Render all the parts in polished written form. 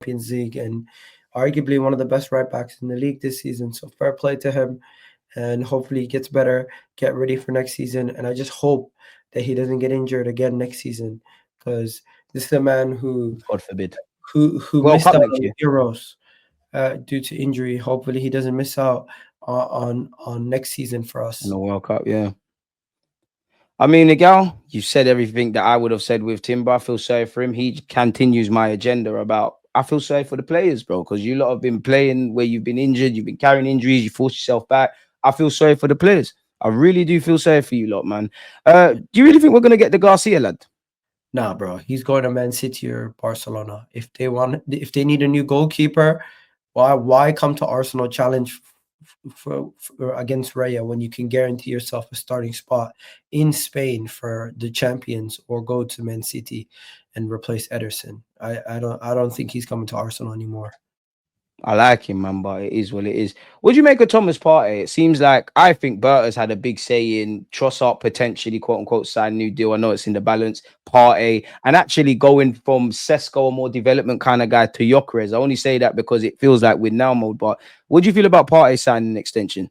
Champions League and arguably one of the best right backs in the league this season. So fair play to him, and hopefully he gets better, get ready for next season. And I just hope that he doesn't get injured again next season, because this is a man God forbid. who World missed Cup out next on year the Euros due to injury. Hopefully he doesn't miss out on next season for in us. the World Cup, yeah. I mean, Miguel, you said everything that I would have said with Timber. I feel sorry for him. He continues my agenda about I feel sorry for the players, bro, because you lot have been playing where you've been injured, you've been carrying injuries, you forced yourself back. I feel sorry for the players. I really do feel sorry for you lot, man. Do you really think we're gonna get the Garcia lad? Nah, bro, he's going to Man City or Barcelona. If they need a new goalkeeper, why come to Arsenal challenge for against Raya when you can guarantee yourself a starting spot in Spain for the champions, or go to Man City and replace Ederson? I don't think he's coming to Arsenal anymore. I like him, man, but it is what it is. What do you make of Thomas Partey? It seems like I think Berta's had a big say in Trossard potentially, quote unquote, sign new deal. I know it's in the balance. Partey and actually going from Sesko, a more development kind of guy, to Gyökeres. I only say that because it feels like we're now mode. But what do you feel about Partey signing an extension?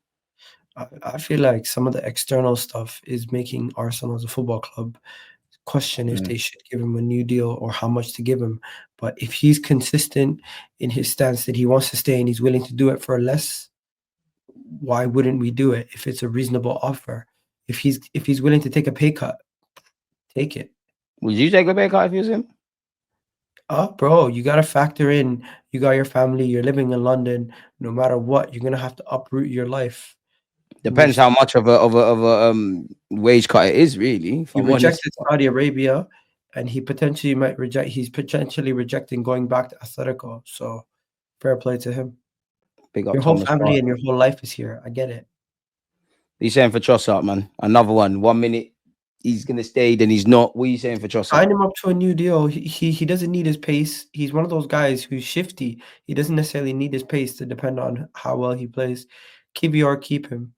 I feel like some of the external stuff is making Arsenal as a football club question if Mm. they should give him a new deal or how much to give him. But if he's consistent in his stance that he wants to stay and he's willing to do it for less, why wouldn't we do it if it's a reasonable offer? If he's willing to take a pay cut, take it. Would you take a pay cut if you was him? Oh, bro, you gotta factor in. You got your family. You're living in London. No matter what, you're gonna have to uproot your life. And Depends how much of a wage cut it is, really. If he I'm honest. rejected Saudi Arabia, and he potentially might reject. He's potentially rejecting going back to Atletico. So fair play to him. Big up Your whole Thomas family and Partey. your whole life is here. I get it. He's saying for Trossard, man. Another one. 1 minute he's gonna stay, then he's not. What are you saying for Trossard? Sign him up to a new deal. He doesn't need his pace. He's one of those guys who's shifty. He doesn't necessarily need his pace to depend on how well he plays. Kivior, keep him.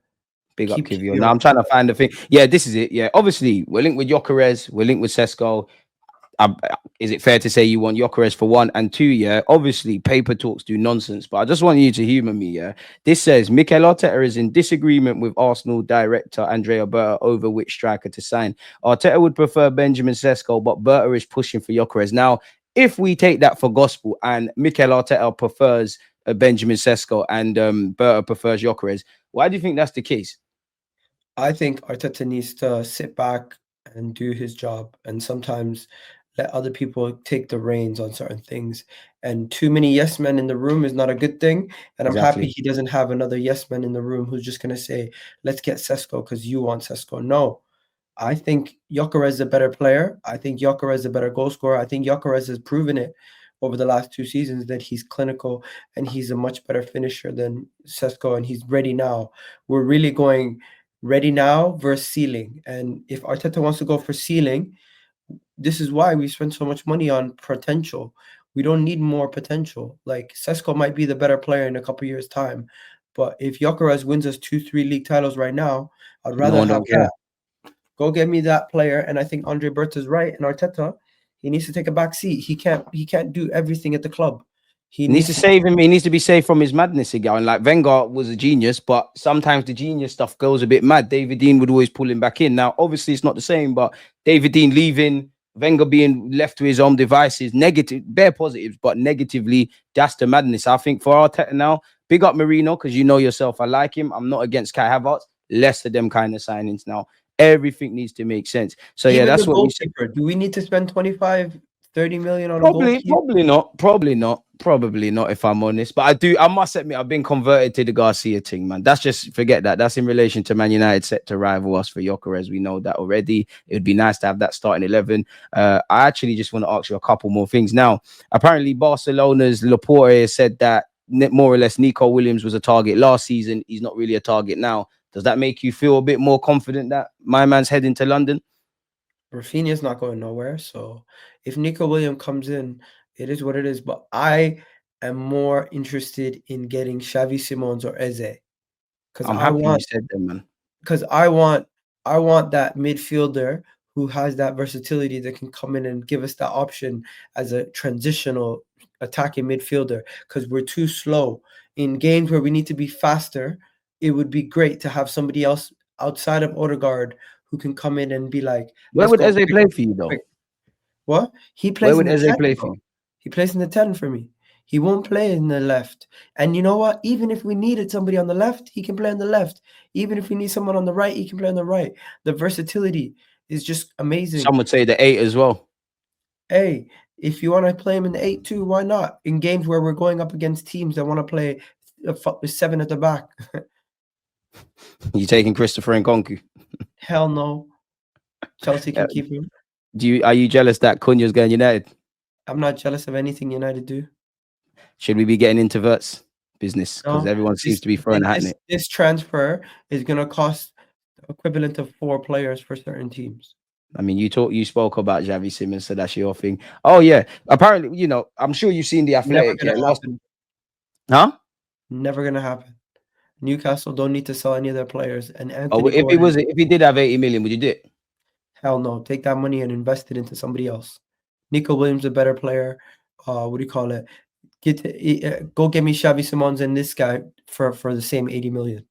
Big up Keep Kivio. Now Kivior. I'm trying to find the thing. Yeah, this is it. Yeah, obviously we're linked with Gyökeres, we're linked with Sesko. Is it fair to say you want Gyökeres for 1 and 2? Yeah, obviously paper talks do nonsense, but I just want you to humor me. Yeah, this says Mikel Arteta is in disagreement with Arsenal director Andrea Berta over which striker to sign. Arteta would prefer Benjamin Sesko, but Berta is pushing for Gyökeres. Now, if we take that for gospel and Mikel Arteta prefers Benjamin Sesko and Berta prefers Gyökeres, why do you think that's the case? I think Arteta needs to sit back and do his job, and sometimes let other people take the reins on certain things. And too many yes men in the room is not a good thing. And I'm happy Exactly. he doesn't have another yes man in the room who's just going to say, let's get Sesko because you want Sesko. No, I think Gyökeres is a better player. I think Gyökeres is a better goal scorer. I think Gyökeres has proven it over the last 2 seasons that he's clinical and he's a much better finisher than Sesko, and he's ready now. We're really going ready now versus ceiling. And if Arteta wants to go for ceiling, this is why we spend so much money on potential. We don't need more potential. Like Sesko might be the better player in a couple years' time, but if Gyökeres wins us 2, 3 league titles right now, I'd No rather one have don't care. that. Go get me that player. And I think Andre Berta's right. And Arteta, he needs to take a back seat. He can't do everything at the club. He He needs needs to to save him. He needs to be saved from his madness again. And like Wenger was a genius, but sometimes the genius stuff goes a bit mad. David Dean would always pull him back in. Now, obviously, it's not the same, but David Dean leaving, Wenger being left to his own devices, negative, bare positives, but negatively, that's the madness. I think for Arteta now, big up Marino, because you know yourself, I like him. I'm not against Kai Havertz. Less of them kind of signings now. Everything needs to make sense. So yeah, even the that's what we said. goalkeeper. Do we need to spend 25, 30 million on a Probably, goalkeeper? probably not. Probably not. Probably not, if I'm honest. But I must admit, I've been converted to the Garcia thing, man. That's just forget that. That's in relation to Man United set to rival us for Gyökeres. We know that already. It would be nice to have that starting 11. I actually just want to ask you a couple more things. Now, apparently Barcelona's Laporte has said that more or less Nico Williams was a target last season. He's not really a target now. Does that make you feel a bit more confident that my man's heading to London? Rafinha's not going nowhere. So if Nico Williams comes in, it is what it is. But I am more interested in getting Xavi Simons or Eze because I'm I happy you want said that, man. because I want that midfielder who has that versatility that can come in and give us that option as a transitional attacking midfielder because we're too slow. In games where we need to be faster, it would be great to have somebody else outside of Odegaard who can come in and be like, Where let's would go Eze quick, play for you quick. though? What? He Where plays in would the Eze 10, play for bro. you? He plays in the 10 for me. He won't play in the left. And you know what? Even if we needed somebody on the left, he can play on the left. Even if we need someone on the right, he can play on the right. The versatility is just amazing. Some would say the 8 as well. Hey, if you want to play him in the 8 too, why not? In games where we're going up against teams that want to play with 7 at the back. You taking Christopher Nkunku? Hell no. Chelsea can keep him. Are you jealous that Cunha's going United? I'm not jealous of anything United do. Should we be getting into Verts business? Because No, everyone seems to be throwing a hat in it. this transfer is gonna cost equivalent of 4 players for certain teams. I mean, you spoke about Xavi Simons, so that's your thing. Oh yeah, apparently, I'm sure you've seen the Never Athletic. gonna Yeah, last, happen. huh? Never gonna happen. Newcastle don't need to sell any of their players. And Oh, Anthony Gordon, if he did have 80 million, would you do it? hell no. Take that money and invest it into somebody else. Nico Williams a better player. What do you call it? Go get me Xavi Simons and this guy for the same 80 million.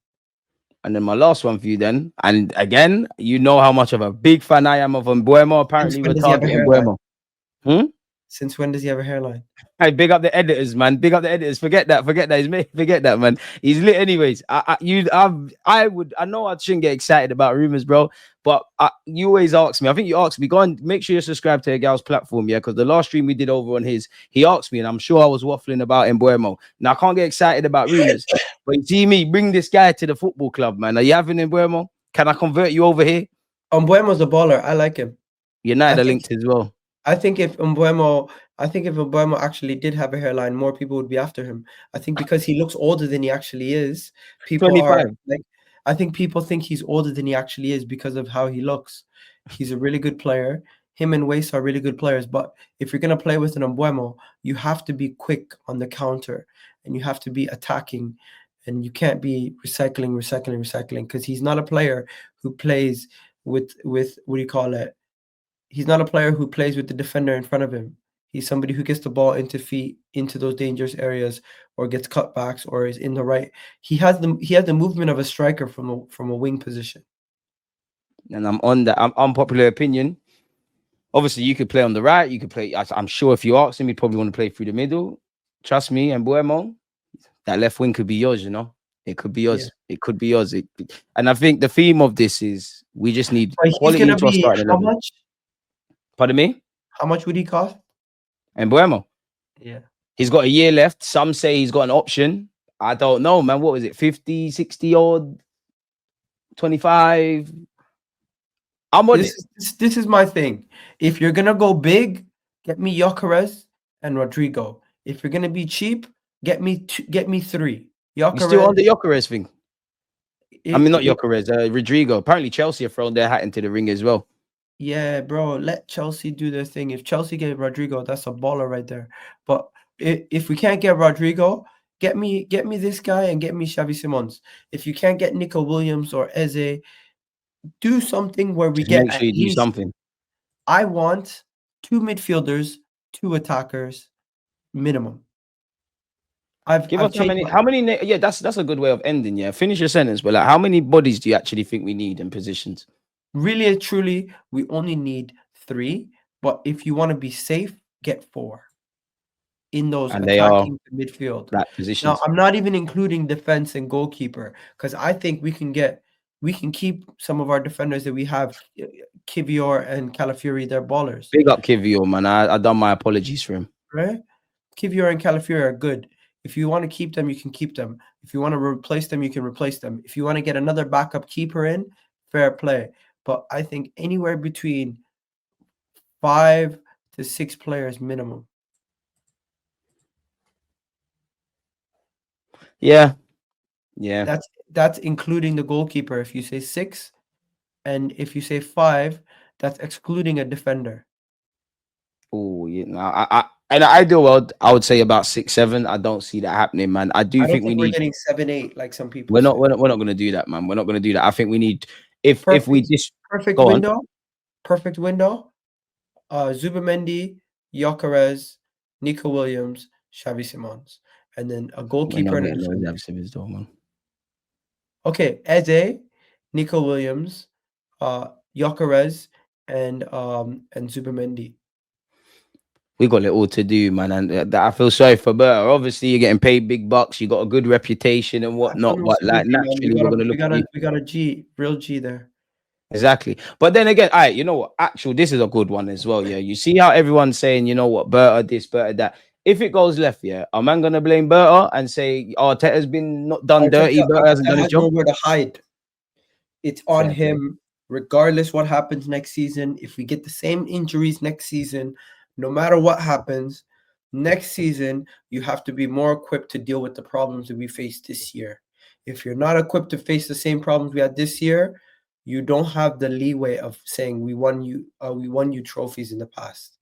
And then my last one for you then. And again, you know how much of a big fan I am of Mbuemo. Apparently, we're targeting Mbuemo. Since when does he have a hairline? Hey, big up the editors, man. Big up the editors. Forget that. Forget that. Forget that, man. He's lit, anyways. I know I shouldn't get excited about rumors, bro. But you always ask me. I think you asked me. Go and make sure you're subscribed to Egal's platform, yeah. Because the last stream we did over on his, he asked me, and I'm sure I was waffling about Mbuemo. Now I can't get excited about rumors, but you see me bring this guy to the football club, man. Are you having Mbuemo? Can I convert you over here? Mbuemo's a baller. I like him. United are linked as well. I think if Mbuemo actually did have a hairline, more people would be after him. I think because he looks older than he actually is, people 25. are like, I think people think he's older than he actually is because of how he looks. He's a really good player. Him and Waste are really good players. But if you're gonna play with an Mbuemo, you have to be quick on the counter and you have to be attacking, and you can't be recycling because he's not a player who plays with what do you call it? He's not a player who plays with the defender in front of him. He's somebody who gets the ball into those dangerous areas, or gets cutbacks, or is in the right. He has the movement of a striker from a wing position. And I'm on that. I'm unpopular opinion. Obviously, you could play on the right. You could play. I'm sure if you ask him, he'd probably want to play through the middle. Trust me, and Mbuemo, that left wing could be yours. It could be yours. Yeah. It could be yours. And I think the theme of this is we just need quality to our starting how 11. much? Pardon me? How much would he cost? And Mbuemo? Yeah. He's got a year left. Some say he's got an option. I don't know, man. What was it? 50, 60 odd? 25? I'm on it. This is my thing. If you're gonna go big, get me Gyökeres and Rodrigo. If you're gonna be cheap, get me 3. Gyökeres. You still on the Gyökeres thing? I mean, not Gyökeres, Rodrigo. Apparently, Chelsea have thrown their hat into the ring as well. Yeah, bro. Let Chelsea do their thing. If Chelsea get Rodrigo, that's a baller right there. But if we can't get Rodrigo, get me this guy and get me Xavi Simons. If you can't get Nico Williams or Eze, do something where we get. Make sure you do something. I want 2 midfielders, 2 attackers, minimum. Give us how many? Yeah, that's a good way of ending. Yeah, finish your sentence. But like, how many bodies do you actually think we need in positions? Really and truly, we only need 3. But if you want to be safe, get 4 in those attacking midfield. That positions. Now, I'm not even including defense and goalkeeper, because I think we can keep some of our defenders that we have. Kivior and Calafiori, they're ballers. Big up Kivior, man. I done my apologies for him. Right? Kivior and Calafiori are good. If you want to keep them, you can keep them. If you want to replace them, you can replace them. If you want to get another backup keeper in, fair play. But I think anywhere between 5 to 6 players minimum. Yeah. That's including the goalkeeper. If you say 6, and if you say 5, that's excluding a defender. Oh, yeah. In an ideal world, I would say about 6, 7. I don't see that happening, man. I don't think we're getting 7, 8 like some people. We're not going to do that, man. We're not going to do that. I think we need if we just perfect window. Zubimendi, Gyökeres, Nico Williams, Xavi Simons, and then a We're goalkeeper not and a getting no defender. Xavi Simons though, man. Okay, Eze, Nico Williams, Gyökeres, and Zubimendi. We got it all to do, man, and I feel sorry for Berta. Obviously, you're getting paid big bucks. You got a good reputation and That's no whatnot, but like responsibility, man. naturally, we're gonna look at you. We got a G, real G there. Exactly. But then again, all right, you know what? Actual, this is a good one as well. Yeah. You see how everyone's saying, you know what, Berta this, Berta that. If it goes left, yeah, am I gonna blame Berta and say Arteta's been not done dirty, Berta hasn't Arteta done his has job? nowhere to hide. It's on Fair play. him, regardless what happens next season. If we get the same injuries next season, no matter what happens, next season, you have to be more equipped to deal with the problems that we faced this year. If you're not equipped to face the same problems we had this year, you don't have the leeway of saying we won you trophies in the past.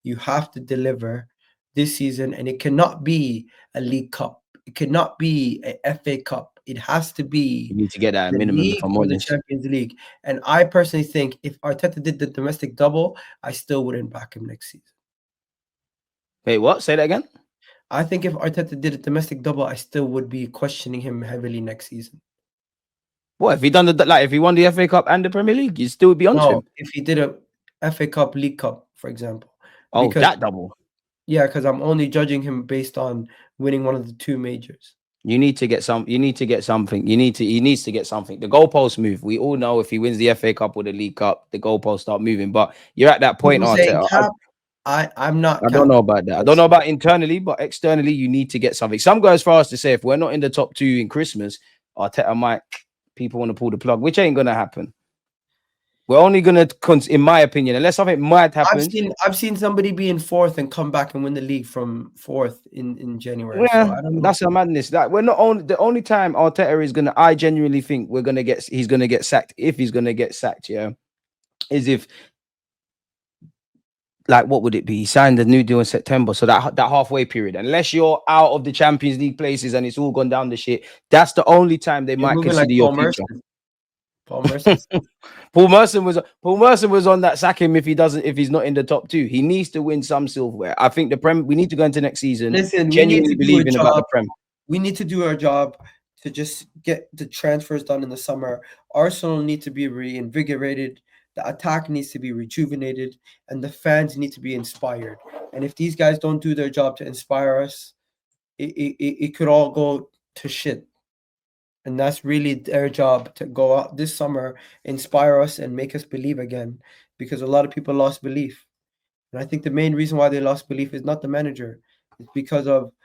You have to deliver this season, and it cannot be a League Cup. It cannot be a FA Cup. It has to You be need to get that at the minimum, if league I'm or the honest. Champions League. And I personally think if Arteta did the domestic double, I still wouldn't back him next season. Wait, what? Say that again? I think if Arteta did a domestic double, I still would be questioning him heavily next season. What if he done if he won the FA Cup and the Premier League, you'd still be onto No, him? if he did a FA Cup, League Cup, for example. Oh, Because that double. yeah, because I'm only judging him based on winning one of the two majors. You need to get some. You need to get something. He needs to get something. The goalposts move. We all know if he wins the FA Cup or the League Cup, the goalposts start moving. But you're at that point, People saying Arteta. cap, I'm not I don't cap. know about that. I don't know about internally, but externally, you need to get something. Some go as far as to say if we're not in the top two in Christmas, Arteta might. People want to pull the plug, which ain't gonna happen. We're only gonna, in my opinion, unless something might happen. I've seen somebody be in fourth and come back and win the league from fourth in January. Yeah, So I don't know. that's a madness. That we're not only the only time Arteta is gonna. I genuinely think he's gonna get sacked. If he's gonna get sacked, yeah, is if like what would it be? He signed a new deal in September, so that halfway period. Unless you're out of the Champions League places and it's all gone down the shit, that's the only time they You're might moving consider like your Paul future. Merson. Paul Merson. Paul Merson was on that sack him if he's not in the top two. He needs to win some silverware. I think the Prem. We need to go into next season. Listen, Genuinely believing about the Prem. We need to do our job to just get the transfers done in the summer. Arsenal need to be reinvigorated. The attack needs to be rejuvenated, and the fans need to be inspired. And if these guys don't do their job to inspire us, it could all go to shit. And that's really their job, to go out this summer, inspire us, and make us believe again. Because a lot of people lost belief. And I think the main reason why they lost belief is not the manager. It's because of